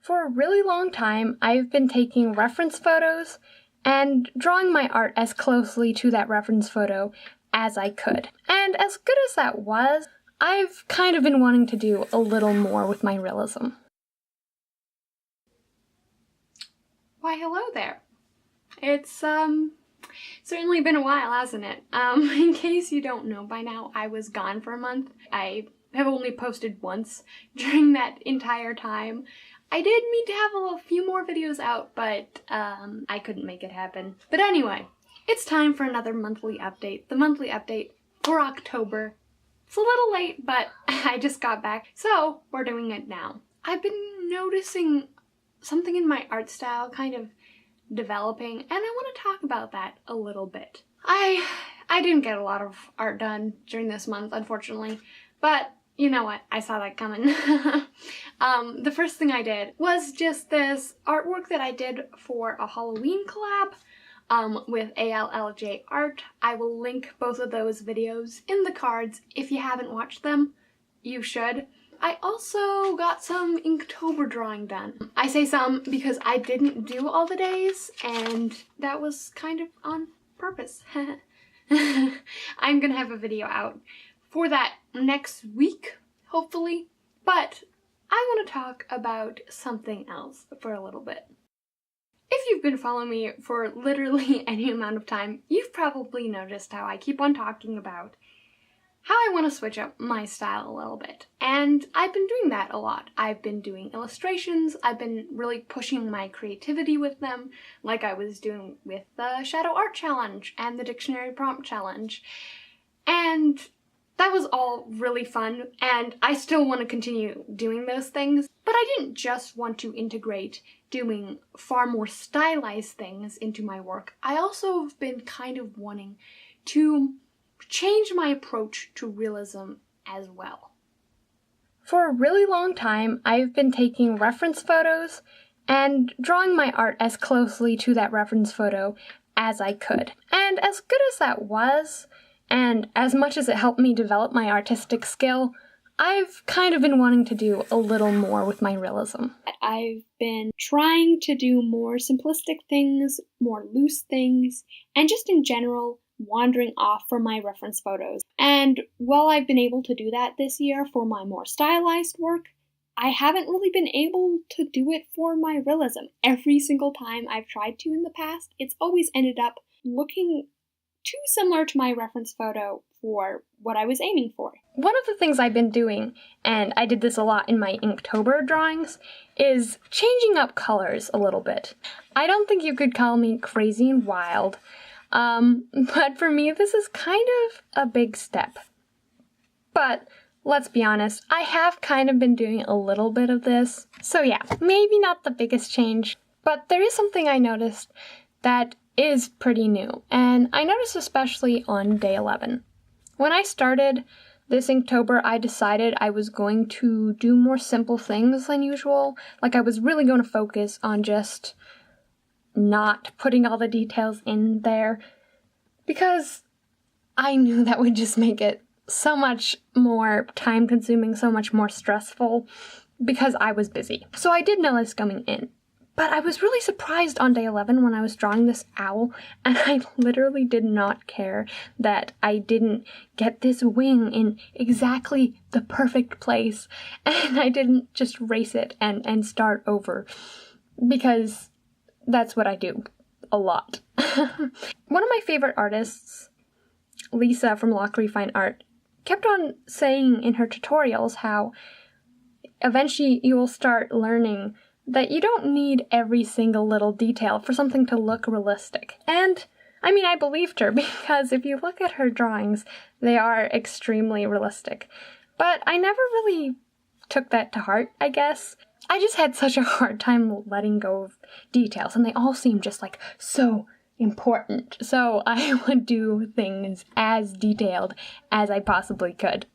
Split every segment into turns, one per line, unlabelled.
For a really long time, I've been taking reference photos and drawing my art as closely to that reference photo as I could. And as good as that was, I've kind of been wanting to do a little more with my realism.
Why, hello there. It's certainly been a while, hasn't it? In case you don't know by now, I was gone for a month. I have only posted once during that entire time. I did mean to have a few more videos out, but I couldn't make it happen. But anyway, it's time for another monthly update. The monthly update for October. It's a little late, but I just got back, so we're doing it now. I've been noticing something in my art style kind of developing, and I want to talk about that a little bit. I didn't get a lot of art done during this month, unfortunately, but you know what? I saw that coming. The first thing I did was just this artwork that I did for a Halloween collab with ALLJ Art. I will link both of those videos in the cards. If you haven't watched them, you should. I also got some Inktober drawing done. I say some because I didn't do all the days, and that was kind of on purpose. I'm gonna have a video out for that next week, hopefully, but I want to talk about something else for a little bit. If you've been following me for literally any amount of time, you've probably noticed how I keep on talking about how I want to switch up my style a little bit. And I've been doing that a lot. I've been doing illustrations, I've been really pushing my creativity with them, like I was doing with the Shadow Art Challenge and the Dictionary Prompt Challenge. And that was all really fun, and I still want to continue doing those things. But I didn't just want to integrate doing far more stylized things into my work. I also have been kind of wanting to change my approach to realism as well.
For a really long time, I've been taking reference photos and drawing my art as closely to that reference photo as I could. And as good as that was, and as much as it helped me develop my artistic skill, I've kind of been wanting to do a little more with my realism.
I've been trying to do more simplistic things, more loose things, and just in general, wandering off from my reference photos. And while I've been able to do that this year for my more stylized work, I haven't really been able to do it for my realism. Every single time I've tried to in the past, it's always ended up looking too similar to my reference photo for what I was aiming for.
One of the things I've been doing, and I did this a lot in my Inktober drawings, is changing up colors a little bit. I don't think you could call me crazy and wild, but for me this is kind of a big step. But let's be honest, I have kind of been doing a little bit of this. So yeah, maybe not the biggest change, but there is something I noticed that is pretty new, and I noticed especially on day 11. When I started this Inktober, I decided I was going to do more simple things than usual. Like I was really going to focus on just not putting all the details in there, because I knew that would just make it so much more time-consuming, so much more stressful, because I was busy. So I did know this coming in. But I was really surprised on day 11 when I was drawing this owl, and I literally did not care that I didn't get this wing in exactly the perfect place, and I didn't just erase it and start over, because that's what I do a lot. One of my favorite artists, Lisa from Lockery Fine Art, kept on saying in her tutorials how eventually you will start learning that you don't need every single little detail for something to look realistic. And, I mean, I believed her, because if you look at her drawings, they are extremely realistic. But I never really took that to heart, I guess. I just had such a hard time letting go of details, and they all seemed just like so important. So I would do things as detailed as I possibly could.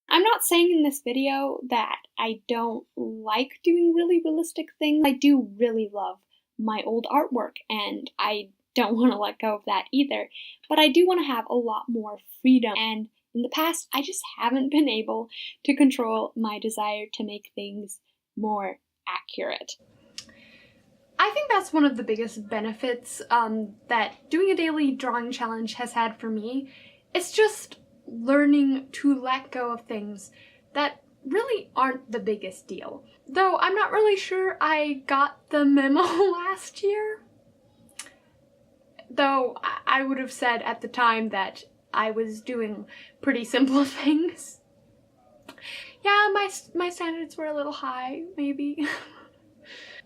I'm not saying in this video that I don't like doing really realistic things. I do really love my old artwork, and I don't want to let go of that either. But I do want to have a lot more freedom, and in the past, I just haven't been able to control my desire to make things more
accurate.
I think that's one of the biggest benefits that doing a daily drawing challenge has had for me. It's just learning to let go of things that really aren't the biggest deal. Though I'm not really sure I got the memo last year. Though I would have said at the time that I was doing pretty simple things. Yeah, my standards were a little high, maybe.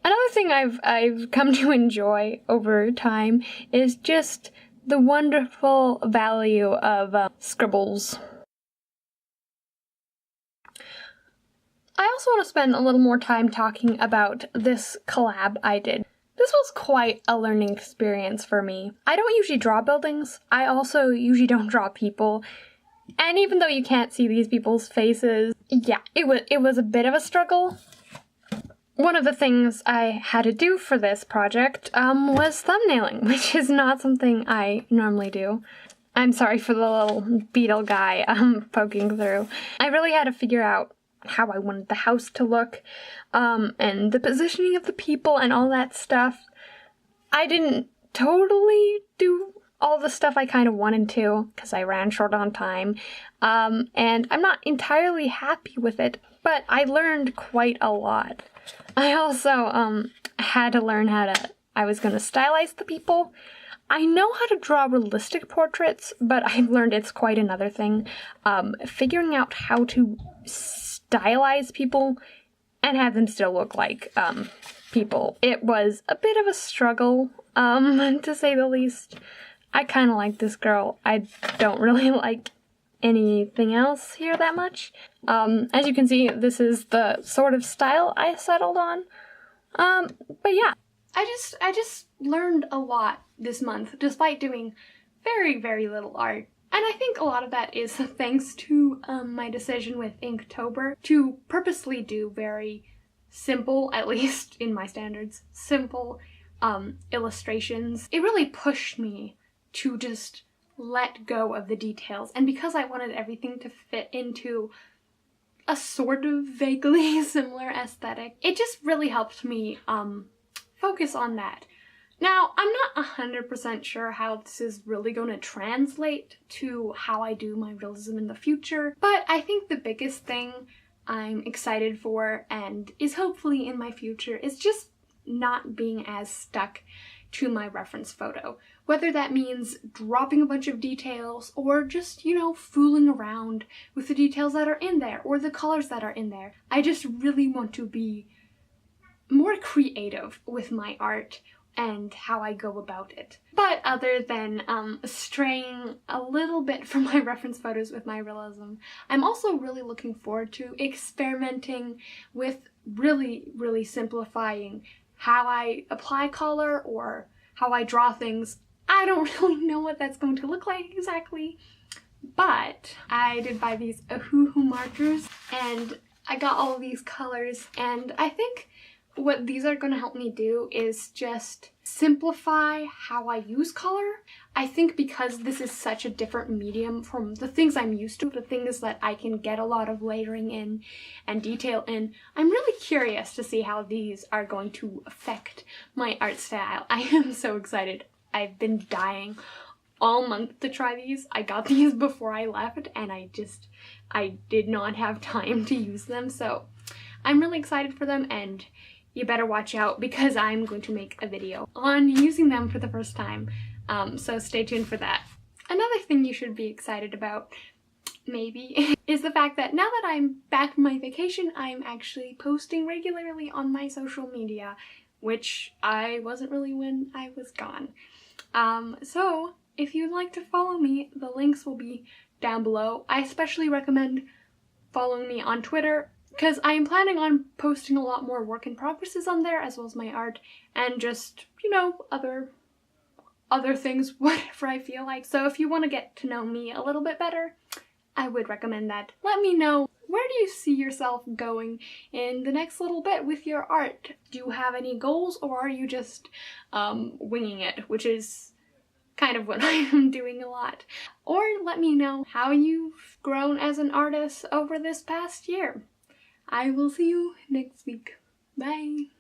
Another thing I've come to enjoy over time is just the wonderful value of scribbles. I also want to spend a little more time talking about this collab I did. This was quite a learning experience for me. I don't usually draw buildings. I also usually don't draw people. And even though you can't see these people's faces, yeah, it was a bit of a struggle. One of the things I had to do for this project was thumbnailing, which is not something I normally do. I'm sorry for the little beetle guy poking through. I really had to figure out how I wanted the house to look, and the positioning of the people and all that stuff. I didn't totally do all the stuff I kind of wanted to, because I ran short on time, and I'm not entirely happy with it, but I learned quite a lot. I also had to learn I was going to stylize the people. I know how to draw realistic portraits, but I've learned it's quite another thing. Figuring out how to stylize people and have them still look like people. It was a bit of a struggle, to say the least. I kind of like this girl. I don't really like anything else here that much. As you can see, this is the sort of style I settled on. But yeah.
I just learned a lot this month, despite doing very, very little art. And I think a lot of that is thanks to my decision with Inktober to purposely do very simple, at least in my standards, simple illustrations. It really pushed me to just let go of the details. And because I wanted everything to fit into a sort of vaguely similar aesthetic, it just really helped me focus on that. Now, I'm not 100% sure how this is really going to translate to how I do my realism in the future, but I think the biggest thing I'm excited for and is hopefully in my future is just not being as stuck to my reference photo. Whether that means dropping a bunch of details or just, fooling around with the details that are in there or the colors that are in there. I just really want to be more creative with my art and how I go about it. But other than straying a little bit from my reference photos with my realism, I'm also really looking forward to experimenting with really, really simplifying how I apply color or how I draw things. I don't really know what that's going to look like exactly, but I did buy these Ohuhu markers and I got all of these colors, and I think what these are going to help me do is just simplify how I use color. I think because this is such a different medium from the things I'm used to, the things that I can get a lot of layering in and detail in, I'm really curious to see how these are going to affect my art style. I am so excited. I've been dying all month to try these. I got these before I left and I did not have time to use them, so I'm really excited for them, and you better watch out because I'm going to make a video on using them for the first time, so stay tuned for that. Another thing you should be excited about, maybe, is the fact that now that I'm back from my vacation, I'm actually posting regularly on my social media, which I wasn't really when I was gone. So if you'd like to follow me, the links will be down below. I especially recommend following me on Twitter, because I am planning on posting a lot more work in progresses on there, as well as my art, and just, other things, whatever I feel like. So if you want to get to know me a little bit better, I would recommend that. Let me know, where do you see yourself going in the next little bit with your art? Do you have any goals, or are you just winging it, which is kind of what I am doing a lot? Or let me know how you've grown as an artist over this past year. I will see you next week. Bye!